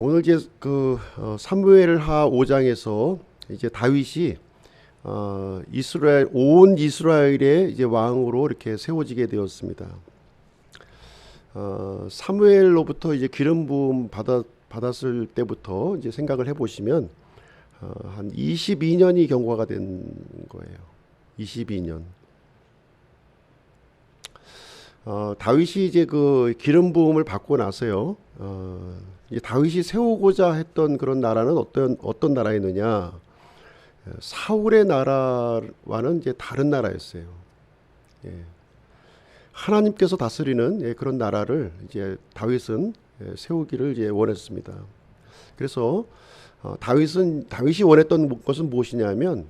오늘 이제 사무엘하 5장에서 이제 다윗이 이스라엘 온 이스라엘의 이제 왕으로 이렇게 세워지게 되었습니다. 사무엘로부터 이제 기름 부음 받았을 때부터 이제 생각을 해보시면 한 22년이 경과가 된 거예요. 22년. 다윗이 이제 그 기름 부음을 받고 나서요. 이제 다윗이 세우고자 했던 그런 나라는 어떤 나라였느냐? 사울의 나라와는 이제 다른 나라였어요. 예. 하나님께서 다스리는 그런 나라를 이제 다윗은 세우기를 이제 원했습니다. 그래서 다윗이 원했던 것은 무엇이냐면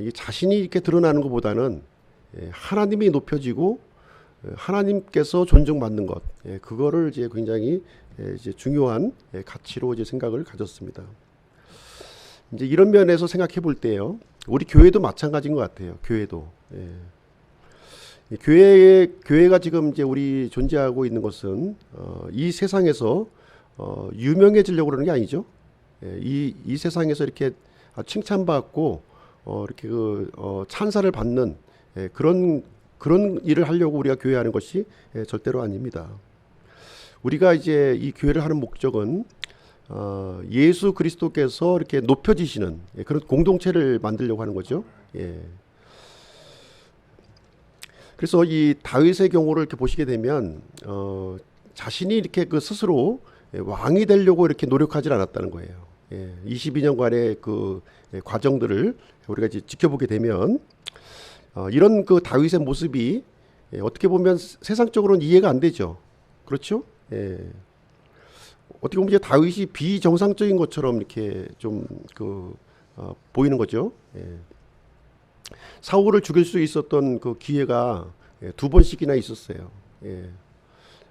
이 자신이 이렇게 드러나는 것보다는 하나님이 높여지고 하나님께서 존중받는 것, 그거를 이제 굉장히 이제 중요한 가치로 이제 생각을 가졌습니다. 이제 이런 면에서 생각해 볼 때요, 우리 교회도 마찬가지인 것 같아요. 교회도. 교회가 지금 이제 우리 존재하고 있는 것은 이 세상에서 유명해지려고 그러는 게 아니죠. 이 세상에서 이렇게 칭찬받고 이렇게 찬사를 받는 그런 일을 하려고 우리가 교회하는 것이 절대로 아닙니다. 우리가 이제 이 교회를 하는 목적은 예수 그리스도께서 이렇게 높여지시는 그런 공동체를 만들려고 하는 거죠. 그래서 이 다윗의 경우를 이렇게 보시게 되면 자신이 이렇게 스스로 왕이 되려고 이렇게 노력하지 않았다는 거예요. 22년간의 그 과정들을 우리가 이제 지켜보게 되면 이런 그 다윗의 모습이 어떻게 보면 세상적으로는 이해가 안 되죠. 그렇죠? 어떻게 보면 이제 다윗이 비정상적인 것처럼 이렇게 좀 보이는 거죠. 사울을 죽일 수 있었던 그 기회가 두 번씩이나 있었어요.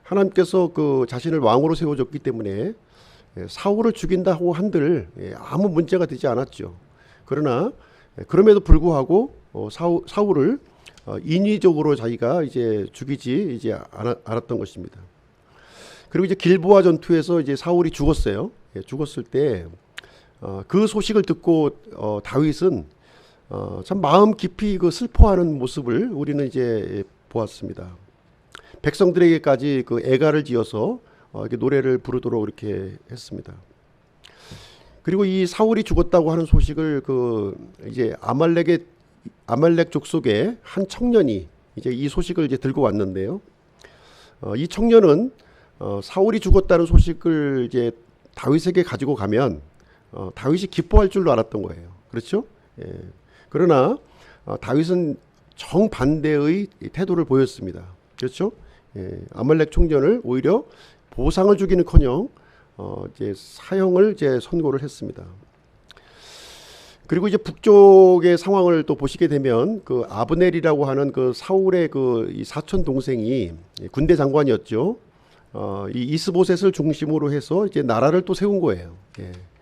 하나님께서 그 자신을 왕으로 세워줬기 때문에 사울을 죽인다고 한들 아무 문제가 되지 않았죠. 그러나 그럼에도 불구하고 사울을 인위적으로 자기가 이제 죽이지 이제 않았던 것입니다. 그리고 이제 길보아 전투에서 이제 사울이 죽었어요. 죽었을 때 그 소식을 듣고 다윗은 참 마음 깊이 슬퍼하는 모습을 우리는 이제 보았습니다. 백성들에게까지 애가를 지어서 이렇게 노래를 부르도록 이렇게 했습니다. 그리고 이 사울이 죽었다고 하는 소식을 이제 아말렉 족속의 한 청년이 이제 이 소식을 이제 들고 왔는데요. 이 청년은 사울이 죽었다는 소식을 이제 다윗에게 가지고 가면 다윗이 기뻐할 줄로 알았던 거예요. 그렇죠? 그러나 다윗은 정반대의 태도를 보였습니다. 그렇죠? 아말렉 청년을 오히려 보상을 주기는커녕 이제 사형을 이제 선고를 했습니다. 그리고 이제 북쪽의 상황을 또 보시게 되면 아브넬이라고 하는 사울의 이 사촌 동생이 군대 장관이었죠. 이 이스보셋을 중심으로 해서 이제 나라를 또 세운 거예요.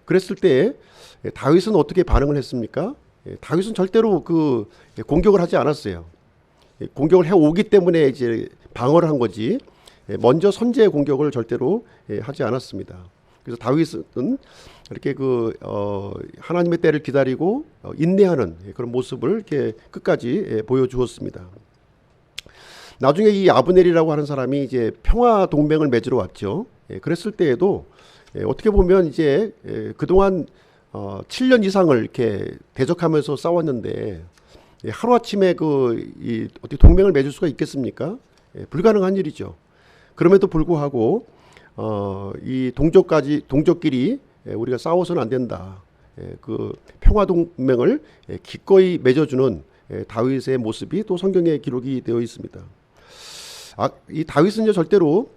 그랬을 때 다윗은 어떻게 반응을 했습니까? 다윗은 절대로 공격을 하지 않았어요. 공격을 해 오기 때문에 이제 방어를 한 거지. 먼저 선제 공격을 절대로 하지 않았습니다. 그래서 다윗은 이렇게 하나님의 때를 기다리고 인내하는 그런 모습을 이렇게 끝까지 보여주었습니다. 나중에 이 아브넬이라고 하는 사람이 이제 평화 동맹을 맺으러 왔죠. 그랬을 때에도 어떻게 보면 이제 그동안 7년 이상을 이렇게 대적하면서 싸웠는데 하루아침에 어떻게 동맹을 맺을 수가 있겠습니까? 불가능한 일이죠. 그럼에도 불구하고 이 동족끼리 우리가 싸워서는 안 된다. 평화 동맹을 기꺼이 맺어주는 다윗의 모습이 또 성경에 기록이 되어 있습니다. 이 다윗은요 절대로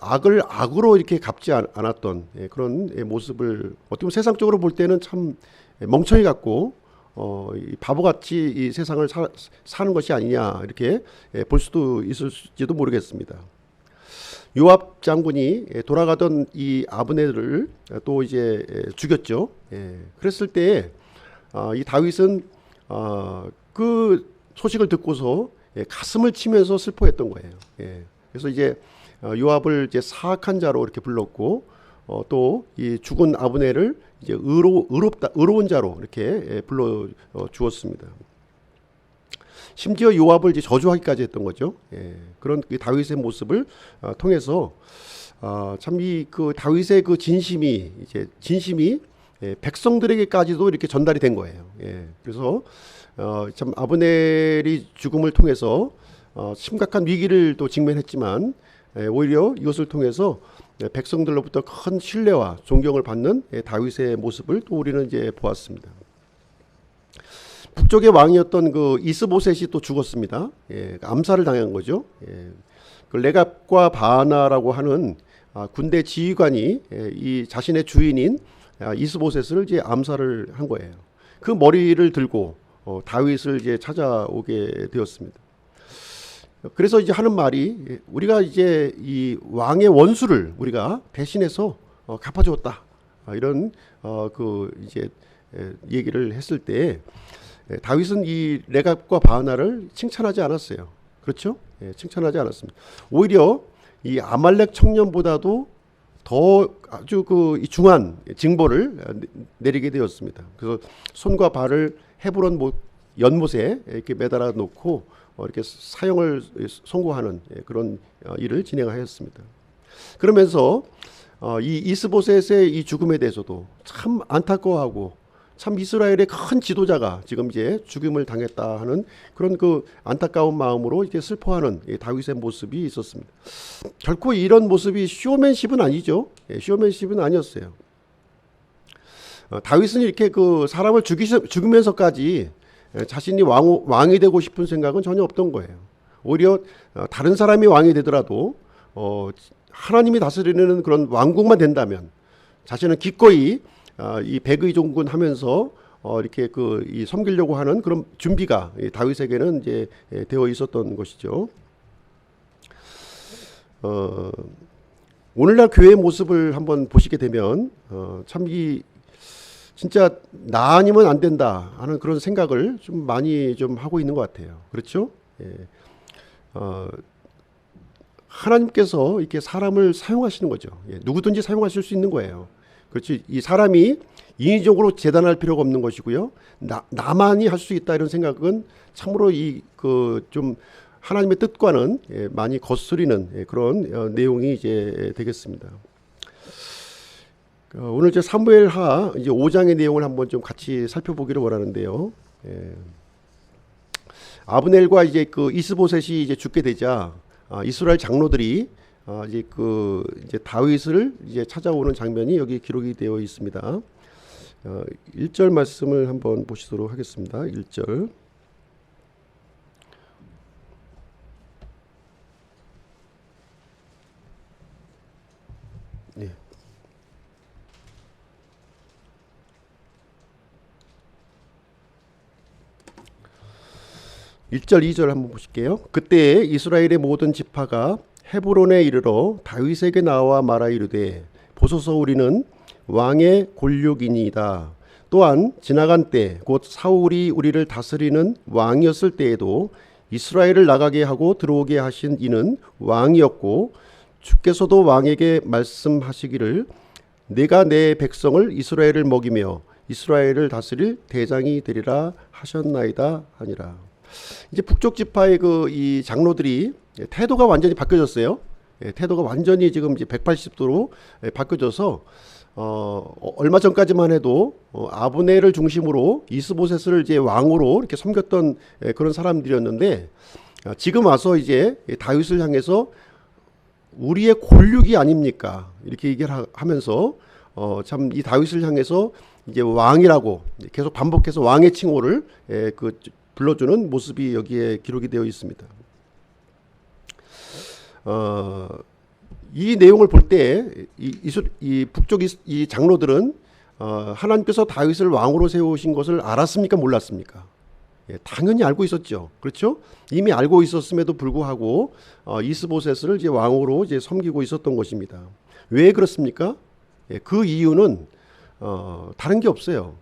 악을 악으로 이렇게 갚지 않았던 그런 모습을 어떻게 보면 세상적으로 볼 때는 참 멍청이 같고 바보같이 이 세상을 사는 것이 아니냐 이렇게 볼 수도 있을지도 모르겠습니다. 요압 장군이 돌아가던 이 아브넬을 또 이제 죽였죠. 그랬을 때 이 다윗은 그 소식을 듣고서 가슴을 치면서 슬퍼했던 거예요. 그래서 이제 요압을 이제 사악한 자로 이렇게 불렀고 또 이 죽은 아브넬을 이제 의로운 자로 이렇게 불러 주었습니다. 심지어 요압을 이제 저주하기까지 했던 거죠. 그런 그 다윗의 모습을 통해서 참 이 그 다윗의 그 진심이 백성들에게까지도 이렇게 전달이 된 거예요. 그래서 참 아브넬이 죽음을 통해서 심각한 위기를 또 직면했지만 오히려 이것을 통해서 백성들로부터 큰 신뢰와 존경을 받는 다윗의 모습을 또 우리는 이제 보았습니다. 북쪽의 왕이었던 그 이스보셋이 또 죽었습니다. 암살을 당한 거죠. 그 레갑과 바하나라고 하는 군대 지휘관이 이 자신의 주인인 이스보셋을 이제 암살을 한 거예요. 그 머리를 들고 다윗을 이제 찾아오게 되었습니다. 그래서 이제 하는 말이 우리가 이제 이 왕의 원수를 우리가 대신해서 갚아주었다. 이런 그 이제 얘기를 했을 때 다윗은 이 레갑과 바하나를 칭찬하지 않았어요. 그렇죠? 칭찬하지 않았습니다. 오히려 이 아말렉 청년보다도 더 아주 그 중한 징벌을 내리게 되었습니다. 그래서 손과 발을 헤브론 연못에 이렇게 매달아 놓고 이렇게 사형을 선고하는 그런 일을 진행하였습니다. 그러면서 이 이스보셋의 이 죽음에 대해서도 참 안타까워하고 참 이스라엘의 큰 지도자가 지금 이제 죽임을 당했다 하는 그런 그 안타까운 마음으로 이렇게 슬퍼하는 다윗의 모습이 있었습니다. 결코 이런 모습이 쇼맨십은 아니죠. 쇼맨십은 아니었어요. 다윗은 이렇게 그 사람을 죽이면서까지 자신이 왕이 되고 싶은 생각은 전혀 없던 거예요. 오히려 다른 사람이 왕이 되더라도 하나님이 다스리는 그런 왕국만 된다면 자신은 기꺼이 이 백의종군 하면서 이렇게 이 섬기려고 하는 그런 준비가 다윗에게는 이제 되어 있었던 것이죠. 오늘날 교회의 모습을 한번 보시게 되면 참 진짜 나 아니면 안 된다 하는 그런 생각을 좀 많이 좀 하고 있는 것 같아요. 그렇죠? 하나님께서 이렇게 사람을 사용하시는 거죠. 누구든지 사용하실 수 있는 거예요. 그렇지. 이 사람이 인위적으로 재단할 필요가 없는 것이고요. 나만이 할 수 있다 이런 생각은 참으로 좀 하나님의 뜻과는 많이 거스리는 그런 내용이 이제 되겠습니다. 오늘 이제 사무엘하 이제 5장의 내용을 한번 좀 같이 살펴보기를 원하는데요. 아브넬과 이제 그 이스보셋이 이제 죽게 되자 이스라엘 장로들이 이제 다윗을 이제 찾아오는 장면이 여기 기록이 되어 있습니다. 1절 말씀을 한번 보시도록 하겠습니다. 1절. 네. 1절, 2절 한번 보실게요. 그때 이스라엘의 모든 지파가 헤브론에 이르러 다윗에게 나와 말하 이르되 보소서 우리는 왕의 골육이니이다. 또한 지나간 때 곧 사울이 우리를 다스리는 왕이었을 때에도 이스라엘을 나가게 하고 들어오게 하신 이는 왕이었고 주께서도 왕에게 말씀하시기를 내가 내 백성을 이스라엘을 먹이며 이스라엘을 다스릴 대장이 되리라 하셨나이다 하니라. 이제 북쪽 지파의 이 장로들이 태도가 완전히 바뀌어졌어요. 태도가 완전히 지금 이제 180도로 바뀌어져서 얼마 전까지만 해도 아브넬을 중심으로 이스보셋을 이제 왕으로 이렇게 섬겼던 그런 사람들이었는데 지금 와서 이제 다윗을 향해서 우리의 골육이 아닙니까? 이렇게 얘기를 하면서 참 이 다윗을 향해서 이제 왕이라고 계속 반복해서 왕의 칭호를 불러주는 모습이 여기에 기록이 되어 있습니다. 이 내용을 볼 때 이 북쪽 이 장로들은 하나님께서 다윗을 왕으로 세우신 것을 알았습니까? 몰랐습니까? 당연히 알고 있었죠. 그렇죠? 이미 알고 있었음에도 불구하고 이스보셋을 이제 왕으로 이제 섬기고 있었던 것입니다. 왜 그렇습니까? 그 이유는 다른 게 없어요.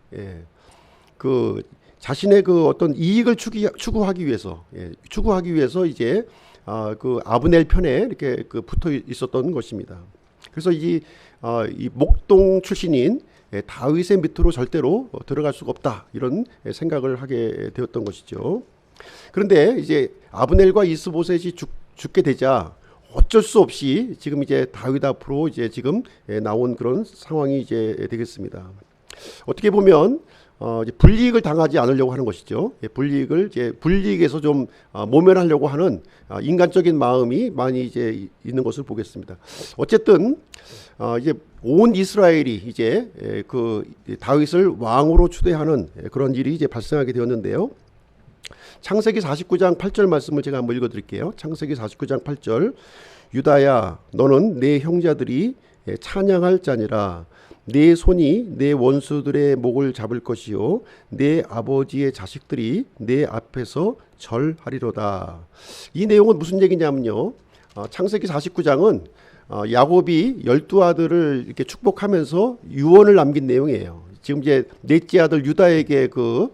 자신의 어떤 이익을 추구하기 위해서 이제 그 아브넬 편에 이렇게 붙어 있었던 것입니다. 그래서 이 목동 출신인 다윗의 밑으로 절대로 들어갈 수가 없다, 이런 생각을 하게 되었던 것이죠. 그런데 이제 아브넬과 이스보셋이 죽게 되자 어쩔 수 없이 지금 이제 다윗 앞으로 이제 지금 나온 그런 상황이 이제 되겠습니다. 어떻게 보면 이제 불이익을 당하지 않으려고 하는 것이죠. 불이익에서 좀 모면하려고 하는 인간적인 마음이 많이 이제 있는 것을 보겠습니다. 어쨌든 이제 온 이스라엘이 이제 그 다윗을 왕으로 추대하는 그런 일이 이제 발생하게 되었는데요. 창세기 49장 8절 말씀을 제가 한번 읽어드릴게요. 창세기 49장 8절. 유다야, 너는 내 형제들이 찬양할 자니라. 내 손이 내 원수들의 목을 잡을 것이요 내 아버지의 자식들이 내 앞에서 절하리로다. 이 내용은 무슨 얘기냐면요, 창세기 49장은 야곱이 12아들을 이렇게 축복하면서 유언을 남긴 내용이에요. 지금 이제 넷째 아들 유다에게 그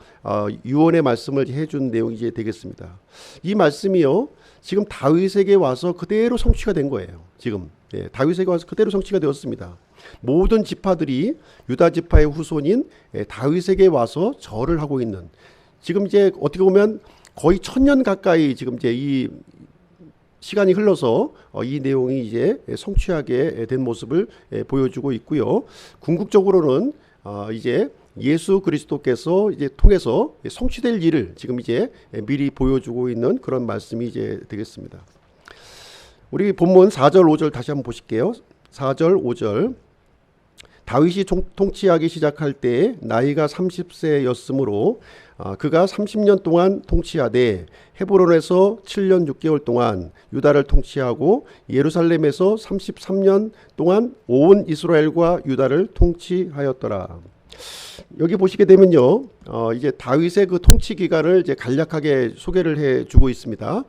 유언의 말씀을 해준 내용이 이제 되겠습니다. 이 말씀이요, 지금 다윗에게 와서 그대로 성취가 된 거예요. 지금 다윗에게 와서 그대로 성취가 되었습니다. 모든 지파들이 유다 지파의 후손인 다윗에게 와서 절을 하고 있는, 지금 이제 어떻게 보면 거의 1000년 가까이 지금 이제 이 시간이 흘러서 이 내용이 이제 성취하게 된 모습을 보여주고 있고요. 궁극적으로는 이제 예수 그리스도께서 이제 통해서 성취될 일을 지금 이제 미리 보여주고 있는 그런 말씀이 이제 되겠습니다. 우리 본문 4절 5절 다시 한번 보실게요. 4절 5절. 다윗이 통치하기 시작할 때 나이가 30세였으므로 그가 30년 동안 통치하되 헤브론에서 7년 6개월 동안 유다를 통치하고 예루살렘에서 33년 동안 온 이스라엘과 유다를 통치하였더라. 여기 보시게 되면요, 이제 다윗의 그 통치 기간을 이제 간략하게 소개를 해주고 있습니다.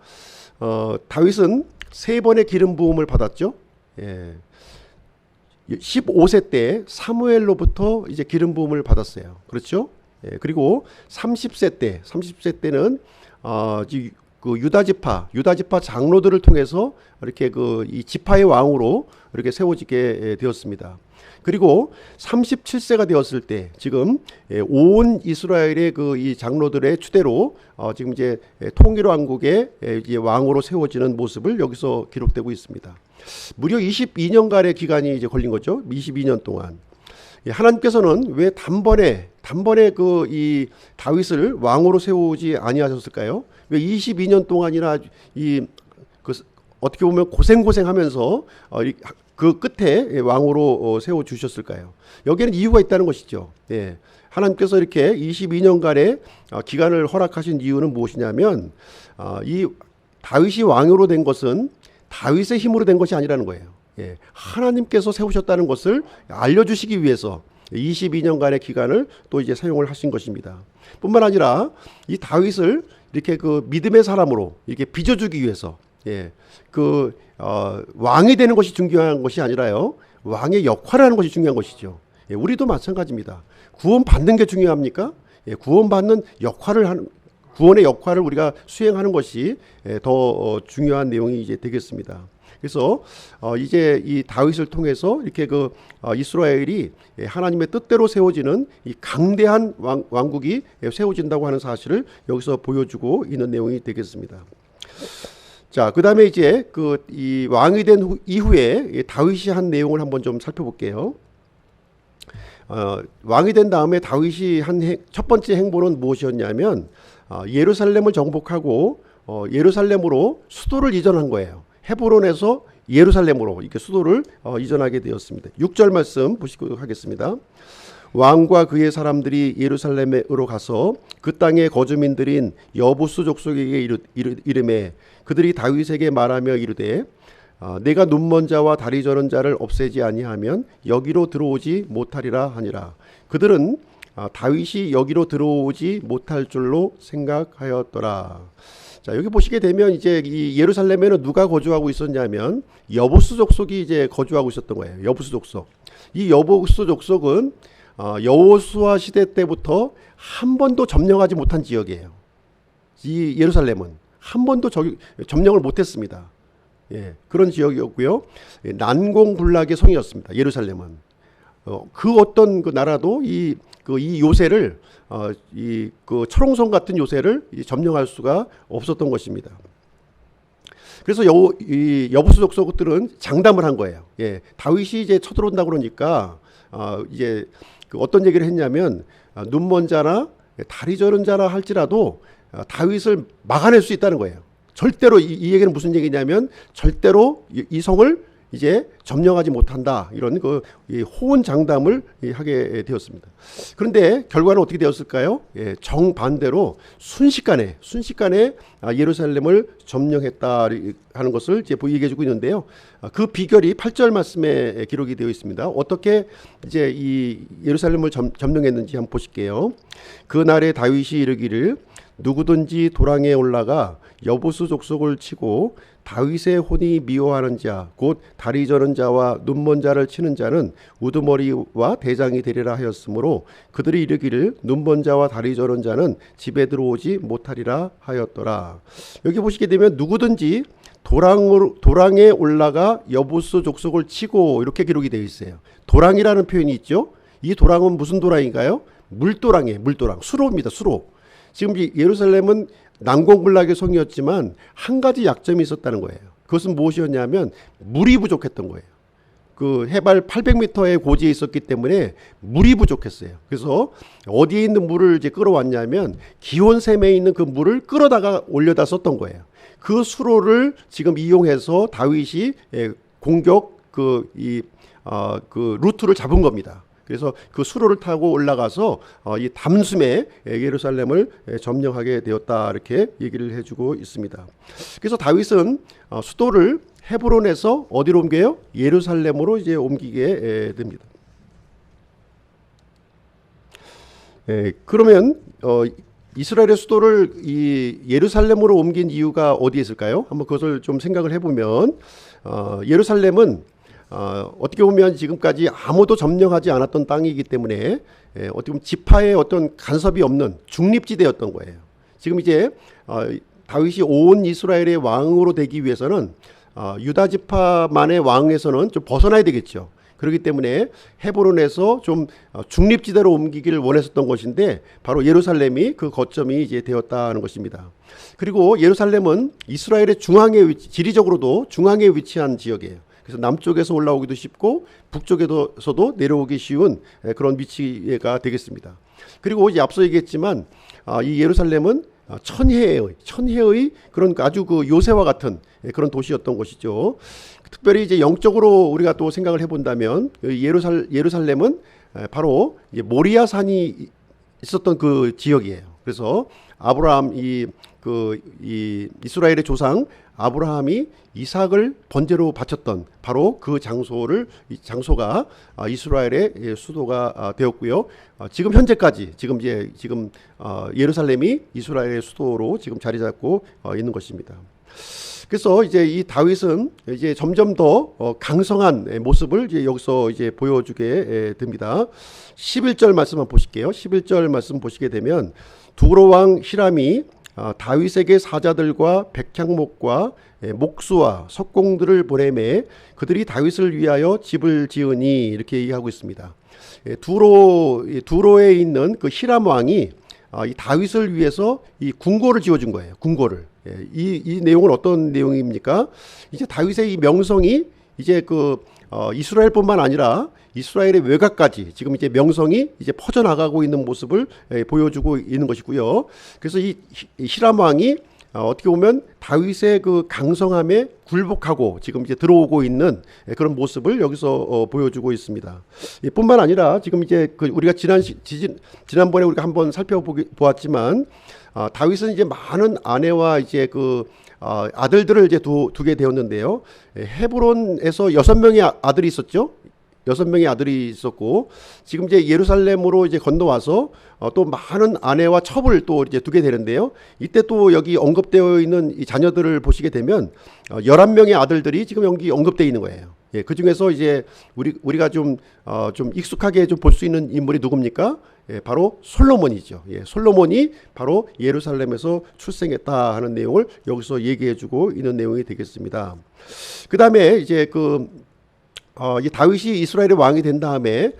다윗은 3번의 기름 부음을 받았죠. 15세 때 사무엘로부터 이제 기름 부음을 받았어요. 그렇죠? 그리고 30세 때는 그 유다 지파 장로들을 통해서 이렇게 그 이 지파의 왕으로 이렇게 세워지게 되었습니다. 그리고 37세가 되었을 때 지금 온 이스라엘의 그 이 장로들의 추대로 지금 이제 통일 왕국의 이제 왕으로 세워지는 모습을 여기서 기록되고 있습니다. 무려 22년간의 기간이 이제 걸린 거죠. 22년 동안. 하나님께서는 왜 단번에 그 이 다윗을 왕으로 세우지 아니하셨을까요? 왜 22년 동안이나 그 어떻게 보면 고생하면서 그 끝에 왕으로 세워 주셨을까요? 여기에는 이유가 있다는 것이죠. 하나님께서 이렇게 22년간의 기간을 허락하신 이유는 무엇이냐면 이 다윗이 왕으로 된 것은 다윗의 힘으로 된 것이 아니라는 거예요. 하나님께서 세우셨다는 것을 알려주시기 위해서 22년간의 기간을 또 이제 사용을 하신 것입니다. 뿐만 아니라 이 다윗을 이렇게 그 믿음의 사람으로 이렇게 빚어주기 위해서 왕이 되는 것이 중요한 것이 아니라요, 왕의 역할을 하는 것이 중요한 것이죠. 우리도 마찬가지입니다. 구원 받는 게 중요합니까? 구원받는 구원의 역할을 우리가 수행하는 것이 더 중요한 내용이 이제 되겠습니다. 그래서 이제 이 다윗을 통해서 이렇게 그 이스라엘이 하나님의 뜻대로 세워지는 이 강대한 왕국이 세워진다고 하는 사실을 여기서 보여주고 있는 내용이 되겠습니다. 자, 그다음에 이제 이 왕이 된 이후에 다윗이 한 내용을 한번 좀 살펴볼게요. 왕이 된 다음에 다윗이 한 첫 번째 행보는 무엇이었냐면 예루살렘을 정복하고 예루살렘으로 수도를 이전한 거예요. 헤브론에서 예루살렘으로 이렇게 수도를 이전하게 되었습니다. 6절 말씀 보시도록 하겠습니다. 왕과 그의 사람들이 예루살렘으로 가서 그 땅의 거주민들인 여부스 족속에게 이르매 그들이 다윗에게 말하며 이르되 내가 눈먼 자와 다리 저는 자를 없애지 아니하면 여기로 들어오지 못하리라 하니라. 그들은 다윗이 여기로 들어오지 못할 줄로 생각하였더라. 자, 여기 보시게 되면 이제 이 예루살렘에는 누가 거주하고 있었냐면 여부스 족속이 이제 거주하고 있었던 거예요. 여부스 족속. 이 여부스 족속은 여호수아 시대 때부터 한 번도 점령하지 못한 지역이에요. 이 예루살렘은 한 번도 점령을 못했습니다. 예, 그런 지역이었고요. 예, 난공불락의 성이었습니다. 예루살렘은. 그 어떤 그 나라도 이 요새를 이 그 철옹성 같은 요새를 점령할 수가 없었던 것입니다. 그래서 이 여부수 족속들은 장담을 한 거예요. 예, 다윗이 이제 쳐들어온다 그러니까 이제 그 어떤 얘기를 했냐면 눈먼 자나 다리 저른 자라 할지라도 다윗을 막아낼 수 있다는 거예요. 절대로 이 얘기는 무슨 얘기냐면 절대로 이 성을 이제 점령하지 못한다, 이런 이 호언 장담을 하게 되었습니다. 그런데 결과는 어떻게 되었을까요? 예, 정반대로 순식간에 예루살렘을 점령했다 하는 것을 이제 얘기해 주고 있는데요. 그 비결이 8절 말씀에 기록이 되어 있습니다. 어떻게 이제 이 예루살렘을 점령했는지 한번 보실게요. 그날에 다윗이 이르기를 누구든지 도랑에 올라가 여부수 족속을 치고 다윗의 혼이 미워하는 자, 곧 다리 저는 자와 눈먼 자를 치는 자는 우두머리와 대장이 되리라 하였으므로 그들이 이르기를 눈먼 자와 다리 저는 자는 집에 들어오지 못하리라 하였더라. 여기 보시게 되면 누구든지 도랑에 올라가 여부수 족속을 치고 이렇게 기록이 되어 있어요. 도랑이라는 표현이 있죠. 이 도랑은 무슨 도랑인가요? 물도랑이에요. 물도랑. 수로입니다. 수로. 지금 예루살렘은 난공불락의 성이었지만 한 가지 약점이 있었다는 거예요. 그것은 무엇이었냐면 물이 부족했던 거예요. 그 해발 800m의 고지에 있었기 때문에 물이 부족했어요. 그래서 어디에 있는 물을 이제 끌어왔냐면 기온샘에 있는 그 물을 끌어다가 올려다 썼던 거예요. 그 수로를 지금 이용해서 다윗이 공격 그 루트를 잡은 겁니다. 그래서 그 수로를 타고 올라가서 이 담숨에 예루살렘을 점령하게 되었다, 이렇게 얘기를 해주고 있습니다. 그래서 다윗은 수도를 헤브론에서 어디로 옮겨요? 예루살렘으로 이제 옮기게 됩니다. 그러면 이스라엘의 수도를 이 예루살렘으로 옮긴 이유가 어디에 있을까요? 한번 그것을 좀 생각을 해보면 예루살렘은 어떻게 보면 지금까지 아무도 점령하지 않았던 땅이기 때문에 어떻게 보면 지파의 어떤 간섭이 없는 중립지대였던 거예요. 지금 이제 다윗이 온 이스라엘의 왕으로 되기 위해서는 유다 지파만의 왕에서는 좀 벗어나야 되겠죠. 그렇기 때문에 헤브론에서 좀 중립지대로 옮기기를 원했었던 것인데 바로 예루살렘이 그 거점이 이제 되었다는 것입니다. 그리고 예루살렘은 이스라엘의 지리적으로도 중앙에 위치한 지역이에요. 그래서 남쪽에서 올라오기도 쉽고 북쪽에서도 내려오기 쉬운 그런 위치가 되겠습니다. 그리고 이제 앞서 얘기했지만 이 예루살렘은 천혜의 그런 아주 그 요새와 같은 그런 도시였던 것이죠. 특별히 이제 영적으로 우리가 또 생각을 해본다면 예루살렘은 바로 모리아 산이 있었던 그 지역이에요. 그래서 아브라함 이 이스라엘의 조상 아브라함이 이삭을 번제로 바쳤던 바로 그 장소가 이스라엘의 수도가 되었고요. 지금 현재까지 지금 예루살렘이 이스라엘의 수도로 지금 자리 잡고 있는 것입니다. 그래서 이제 이 다윗은 이제 점점 더 강성한 모습을 이제 여기서 이제 보여주게 됩니다. 11절 말씀 한번 보실게요. 11절 말씀 보시게 되면 두로 왕 히람이 다윗에게 사자들과 백향목과 목수와 석공들을 보내매 그들이 다윗을 위하여 집을 지으니, 이렇게 얘기하고 있습니다. 두로에 있는 그 히람 왕이 이 다윗을 위해서 이 궁궐을 지어준 거예요. 궁궐을. 이 내용은 어떤 내용입니까? 이제 다윗의 이 명성이 이제 이스라엘뿐만 아니라 이스라엘의 외곽까지 지금 이제 명성이 이제 퍼져나가고 있는 모습을 보여주고 있는 것이고요. 그래서 이 히람 왕이 어떻게 보면 다윗의 그 강성함에 굴복하고 지금 이제 들어오고 있는 그런 모습을 여기서 보여주고 있습니다. 뿐만 아니라 지금 이제 우리가 지난번에 우리가 한번 살펴보았지만 다윗은 이제 많은 아내와 이제 아들들을 이제 두게 되었는데요. 헤브론에서 6명의 아들이 있었죠. 6명의 아들이 있었고, 지금 이제 예루살렘으로 이제 건너와서 또 많은 아내와 첩을 또 이제 두게 되는데요. 이때 또 여기 언급되어 있는 이 자녀들을 보시게 되면 11명의 아들들이 지금 여기 언급되어 있는 거예요. 예, 그 중에서 이제 우리가 좀 익숙하게 좀 볼 수 있는 인물이 누굽니까? 예, 바로 솔로몬이죠. 예, 솔로몬이 바로 예루살렘에서 출생했다 하는 내용을 여기서 얘기해주고 있는 내용이 되겠습니다. 그 다음에 이제 이 다윗이 이스라엘의 왕이 된 다음에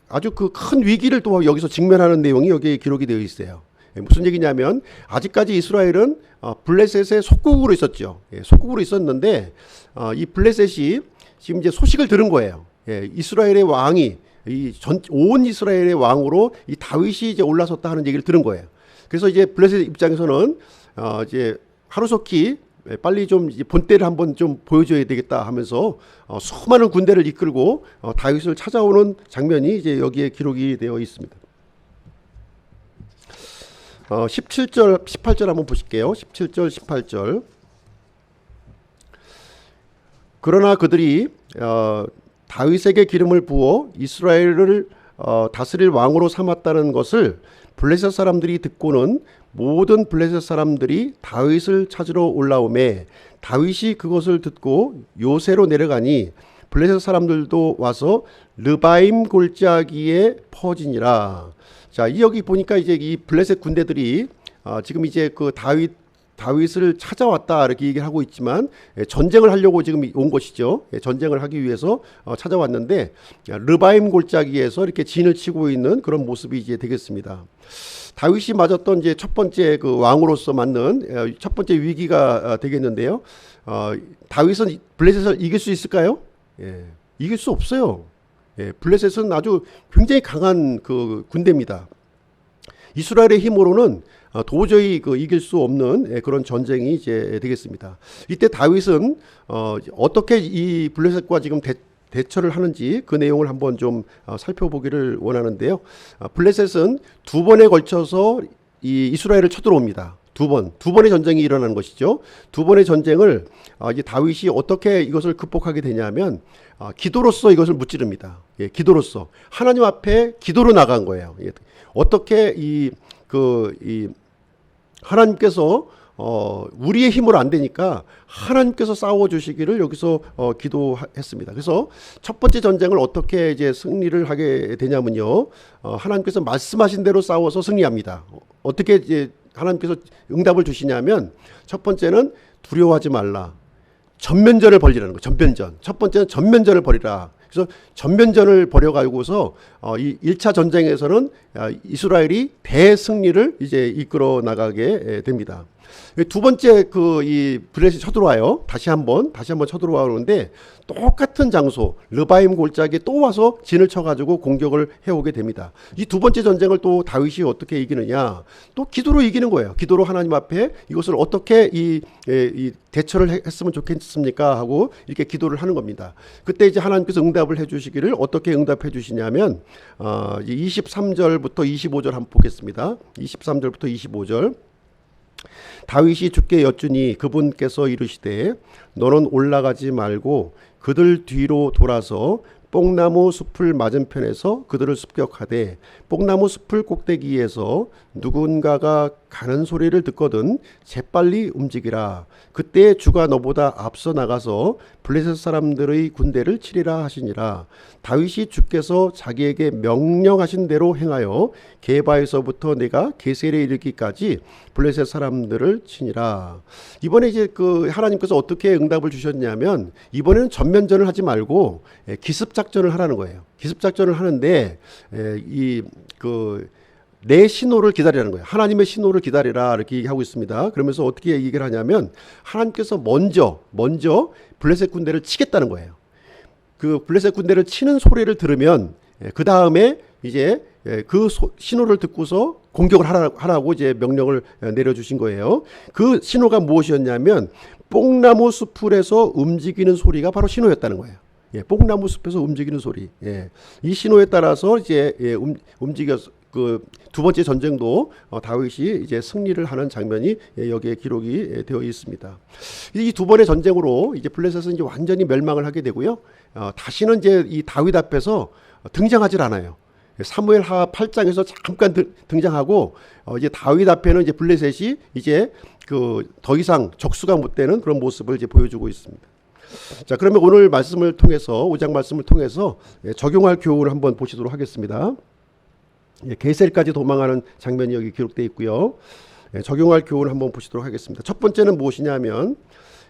아주 그 큰 위기를 또 여기서 직면하는 내용이 여기에 기록이 되어 있어요. 예, 무슨 얘기냐면 아직까지 이스라엘은 블레셋의 속국으로 있었죠. 예, 속국으로 있었는데 이 블레셋이 지금 이제 소식을 들은 거예요. 예, 이스라엘의 왕이 온 이스라엘의 왕으로 이 다윗이 이제 올라섰다 하는 얘기를 들은 거예요. 그래서 이제 블레셋 입장에서는 이제 하루속히 빨리 좀 본때를 한번 좀 보여줘야 되겠다 하면서 수많은 군대를 이끌고 다윗을 찾아오는 장면이 이제 여기에 기록이 되어 있습니다. 17절, 18절 한번 보실게요. 17절, 18절. 그러나 그들이 다윗에게 기름을 부어 이스라엘을 다스릴 왕으로 삼았다는 것을 블레셋 사람들이 듣고는 모든 블레셋 사람들이 다윗을 찾으러 올라오매 다윗이 그것을 듣고 요새로 내려가니 블레셋 사람들도 와서 르바임 골짜기에 퍼지니라. 자, 여기 보니까 이제 이 블레셋 군대들이 지금 이제 그 다윗을 찾아왔다 이렇게 얘기를 하고 있지만 전쟁을 하려고 지금 온 것이죠. 전쟁을 하기 위해서 찾아왔는데 르바임 골짜기에서 이렇게 진을 치고 있는 그런 모습이 이제 되겠습니다. 다윗이 맞았던 이제 첫 번째 그 왕으로서 맞는 첫 번째 위기가 되겠는데요. 다윗은 블레셋을 이길 수 있을까요? 예, 이길 수 없어요. 예, 블레셋은 아주 굉장히 강한 그 군대입니다. 이스라엘의 힘으로는 도저히 이길 수 없는 그런 전쟁이 이제 되겠습니다. 이때 다윗은 어떻게 이 블레셋과 지금 대처를 하는지 그 내용을 한번 좀 살펴보기를 원하는데요. 블레셋은 두 번에 걸쳐서 이 이스라엘을 쳐들어옵니다. 두 번의 전쟁이 일어나는 것이죠. 두 번의 전쟁을 이제 다윗이 어떻게 이것을 극복하게 되냐면 기도로서 이것을 무찌릅니다. 예, 기도로서 하나님 앞에 기도로 나간 거예요. 예, 어떻게 하나님께서 우리의 힘으로 안 되니까 하나님께서 싸워 주시기를 여기서 기도했습니다. 그래서 첫 번째 전쟁을 어떻게 이제 승리를 하게 되냐면요. 하나님께서 말씀하신 대로 싸워서 승리합니다. 어떻게 이제 하나님께서 응답을 주시냐면 첫 번째는 두려워하지 말라. 전면전을 벌이라는 거예요. 전면전. 첫 번째는 전면전을 벌이라. 그래서 전면전을 벌여가지고서 이 1차 전쟁에서는 이스라엘이 대승리를 이제 이끌어 나가게 됩니다. 두 번째 이 블레셋이 쳐들어와요. 다시 한번 쳐들어와오는데 똑같은 장소 르바임 골짜기에 또 와서 진을 쳐가지고 공격을 해오게 됩니다. 이 두 번째 전쟁을 또 다윗이 어떻게 이기느냐? 또 기도로 이기는 거예요. 기도로 하나님 앞에 이것을 어떻게 이 대처를 했으면 좋겠습니까? 하고 이렇게 기도를 하는 겁니다. 그때 이제 하나님께서 응답을 해주시기를 어떻게 응답해 주시냐면 23절부터 25절 한번 보겠습니다. 23절부터 25절. 다윗이 주께 여쭈니 그분께서 이르시되 너는 올라가지 말고 그들 뒤로 돌아서 뽕나무 숲을 맞은편에서 그들을 습격하되 뽕나무 숲을 꼭대기에서 누군가가 가는 소리를 듣거든 재빨리 움직이라. 그때 주가 너보다 앞서 나가서 블레셋 사람들의 군대를 치리라 하시니라. 다윗이 주께서 자기에게 명령하신 대로 행하여 게바에서부터 내가 게셀에 이르기까지 블레셋 사람들을 치니라. 이번에 이제 하나님께서 어떻게 응답을 주셨냐면 이번에는 전면전을 하지 말고 기습 작전을 하라는 거예요. 기습 작전을 하는데 내 신호를 기다리라는 거예요. 하나님의 신호를 기다리라 이렇게 얘기하고 있습니다. 그러면서 어떻게 얘기를 하냐면 하나님께서 먼저 블레셋 군대를 치겠다는 거예요. 그 블레셋 군대를 치는 소리를 들으면 그 다음에 이제 신호를 듣고서 공격을 하라고 이제 명령을 내려주신 거예요. 그 신호가 무엇이었냐면 뽕나무 숲에서 움직이는 소리가 바로 신호였다는 거예요. 뽕나무 숲에서 움직이는 소리. 이 신호에 따라서 이제 움직여서 두 번째 전쟁도 다윗이 이제 승리를 하는 장면이 여기에 기록이 되어 있습니다. 이 두 번의 전쟁으로 이제 블레셋은 이제 완전히 멸망을 하게 되고요. 다시는 이제 이 다윗 앞에서 등장하질 않아요. 사무엘하 8장에서 잠깐 등장하고 이제 다윗 앞에는 이제 블레셋이 이제 더 이상 적수가 못 되는 그런 모습을 이제 보여주고 있습니다. 자, 그러면 오늘 말씀을 통해서 5장 말씀을 통해서 적용할 교훈을 한번 보시도록 하겠습니다. 게셀까지 도망하는 장면이 여기 기록되어 있고요. 적용할 교훈을 한번 보시도록 하겠습니다. 첫 번째는 무엇이냐면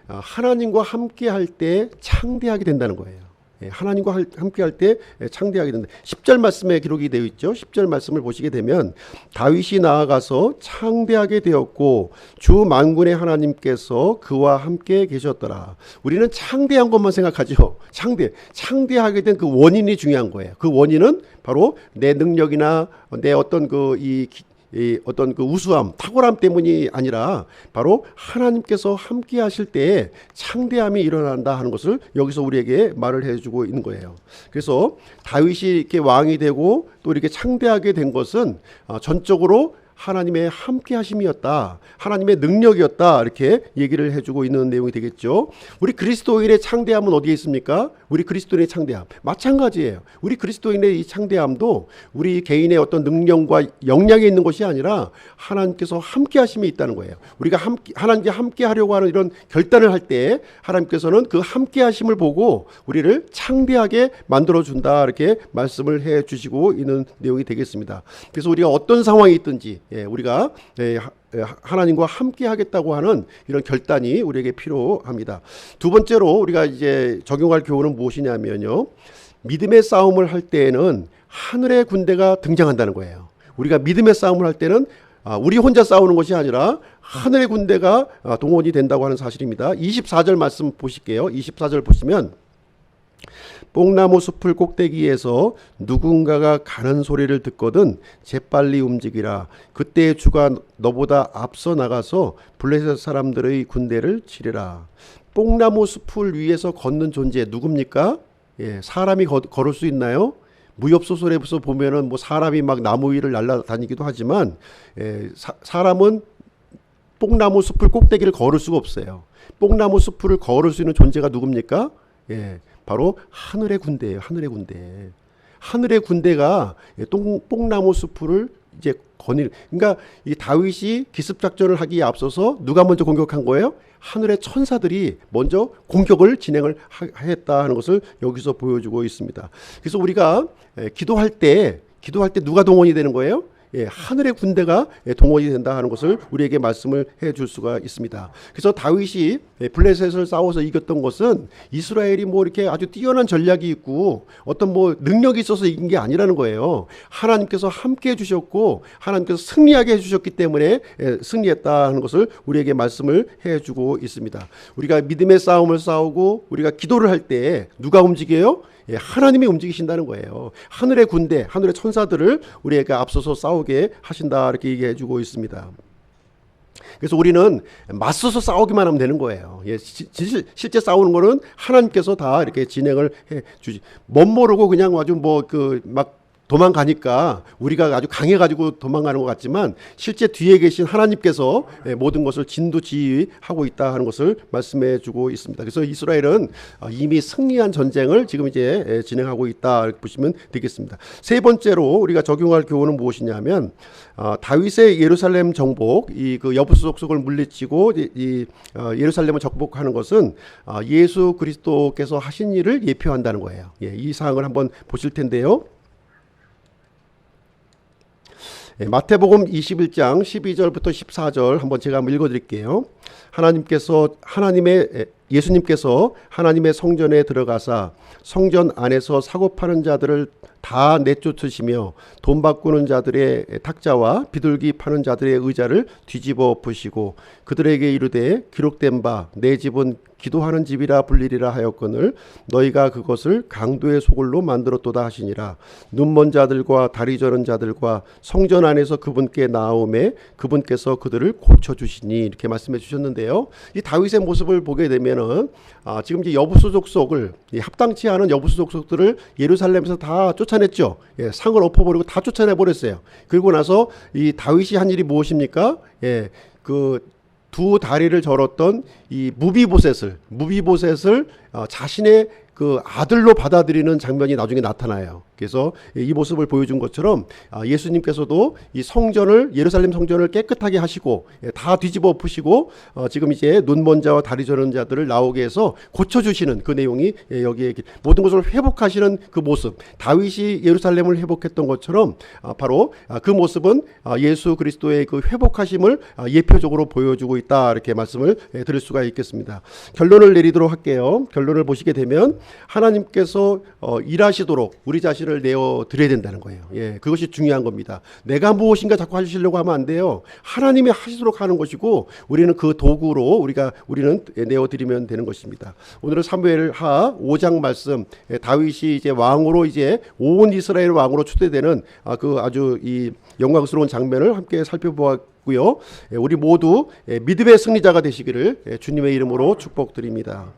하나님과 함께 할 때 창대하게 된다는 거예요. 하나님과 함께 할 때 창대하게 된다. 10절 말씀에 기록이 되어 있죠. 10절 말씀을 보시게 되면 다윗이 나아가서 창대하게 되었고 주 만군의 하나님께서 그와 함께 계셨더라. 우리는 창대한 것만 생각하죠. 창대하게 된 그 원인이 중요한 거예요. 그 원인은 바로 내 능력이나 내 어떤 어떤 그 우수함, 탁월함 때문이 아니라 바로 하나님께서 함께 하실 때에 창대함이 일어난다 하는 것을 여기서 우리에게 말을 해주고 있는 거예요. 그래서 다윗이 이렇게 왕이 되고 또 이렇게 창대하게 된 것은 전적으로 하나님의 함께 하심이었다. 하나님의 능력이었다. 이렇게 얘기를 해주고 있는 내용이 되겠죠. 우리 그리스도인의 창대함은 어디에 있습니까? 우리 그리스도인의 창대함 마찬가지예요. 우리 그리스도인의 이 창대함도 우리 개인의 어떤 능력과 역량이 있는 것이 아니라 하나님께서 함께 하심이 있다는 거예요. 우리가 하나님께 함께 하려고 하는 이런 결단을 할 때 하나님께서는 그 함께 하심을 보고 우리를 창대하게 만들어준다. 이렇게 말씀을 해 주시고 있는 내용이 되겠습니다. 그래서 우리가 어떤 상황이 있든지 우리가 하나님과 함께 하겠다고 하는 이런 결단이 우리에게 필요합니다. 두 번째로 우리가 이제 적용할 교훈은 무엇이냐면요. 믿음의 싸움을 할 때에는 하늘의 군대가 등장한다는 거예요. 우리가 믿음의 싸움을 할 때는 우리 혼자 싸우는 것이 아니라 하늘의 군대가 동원이 된다고 하는 사실입니다. 24절 말씀 보실게요. 24절 보시면 뽕나무 숲을 꼭대기에서 누군가가 가는 소리를 듣거든 재빨리 움직이라. 그때 주가 너보다 앞서 나가서 블레셋 사람들의 군대를 치리라. 뽕나무 숲을 위에서 걷는 존재 누굽니까? 사람이 걸을 수 있나요? 무협소설에서 보면은 뭐 사람이 막 나무 위를 날아다니기도 하지만 사람은 뽕나무 숲을 꼭대기를 걸을 수가 없어요. 뽕나무 숲을 걸을 수 있는 존재가 누굽니까? 바로 하늘의 군대예요. 하늘의 군대. 하늘의 군대가 뽕나무 숲을 이제 그러니까 이 다윗이 기습 작전을 하기에 앞서서 누가 먼저 공격한 거예요? 하늘의 천사들이 먼저 공격을 진행을 했다 하는 것을 여기서 보여주고 있습니다. 그래서 우리가 기도할 때 누가 동원이 되는 거예요? 하늘의 군대가 동원이 된다 하는 것을 우리에게 말씀을 해줄 수가 있습니다. 그래서 다윗이 블레셋을 싸워서 이겼던 것은 이스라엘이 뭐 이렇게 아주 뛰어난 전략이 있고 어떤 뭐 능력이 있어서 이긴 게 아니라는 거예요. 하나님께서 함께 해주셨고 하나님께서 승리하게 해주셨기 때문에 승리했다 하는 것을 우리에게 말씀을 해주고 있습니다. 우리가 믿음의 싸움을 싸우고 우리가 기도를 할 때 누가 움직여요? 하나님이 움직이신다는 거예요. 하늘의 군대, 하늘의 천사들을 우리에게 앞서서 싸우게 하신다 이렇게 얘기해 주고 있습니다. 그래서 우리는 맞서서 싸우기만 하면 되는 거예요. 실제 싸우는 거는 하나님께서 다 이렇게 진행을 해 주지. 멋모르고 그냥 아주 막 도망가니까 우리가 아주 강해가지고 도망가는 것 같지만 실제 뒤에 계신 하나님께서 모든 것을 진두지휘하고 있다 하는 것을 말씀해 주고 있습니다. 그래서 이스라엘은 이미 승리한 전쟁을 지금 이제 진행하고 있다 이렇게 보시면 되겠습니다. 세 번째로 우리가 적용할 교훈은 무엇이냐면 다윗의 예루살렘 정복, 그 여부수 족속을 물리치고 예루살렘을 정복하는 것은 예수 그리스도께서 하신 일을 예표한다는 거예요. 이 사항을 한번 보실 텐데요. 마태복음 21장 12절부터 14절 한번 제가 한번 읽어드릴게요. 예수님께서 하나님의 성전에 들어가사 성전 안에서 사고 파는 자들을 다 내쫓으시며 돈 바꾸는 자들의 탁자와 비둘기 파는 자들의 의자를 뒤집어 엎으시고 그들에게 이르되 기록된 바 내 집은 기도하는 집이라 불리리라 하였거늘 너희가 그것을 강도의 소굴로 만들었도다 하시니라. 눈먼 자들과 다리 저는 자들과 성전 안에서 그분께 나아오매 그분께서 그들을 고쳐주시니 이렇게 말씀해 주셨는데요. 이 다윗의 모습을 보게 되면은 지금 이제 여부수 족속을 합당치 않은 여부수 족속들을 예루살렘에서 다 쫓아냈죠. 상을 엎어버리고 다 쫓아내버렸어요. 그리고 나서 이 다윗이 한 일이 무엇입니까? 그 두 다리를 절었던 이 무비보셋을 자신의 그 아들로 받아들이는 장면이 나중에 나타나요. 그래서 이 모습을 보여준 것처럼 예수님께서도 이 성전을 예루살렘 성전을 깨끗하게 하시고 다 뒤집어 엎으시고 지금 이제 눈먼 자와 다리 저는 자들을 나오게 해서 고쳐주시는 그 내용이 여기에 모든 것을 회복하시는 그 모습, 다윗이 예루살렘을 회복했던 것처럼 바로 그 모습은 예수 그리스도의 그 회복하심을 예표적으로 보여주고 있다, 이렇게 말씀을 드릴 수가 있겠습니다. 결론을 내리도록 할게요. 결론을 보시게 되면 하나님께서 일하시도록 우리 자신을 내어 드려야 된다는 거예요. 예, 그것이 중요한 겁니다. 내가 무엇인가 자꾸 하시려고 하면 안 돼요. 하나님이 하시도록 하는 것이고 우리는 그 도구로 우리는 내어 드리면 되는 것입니다. 오늘은 사무엘하 5장 말씀, 다윗이 이제 왕으로 이제 온 이스라엘 왕으로 추대되는 그 아주 이 영광스러운 장면을 함께 살펴보았고요. 우리 모두 믿음의 승리자가 되시기를 주님의 이름으로 축복드립니다.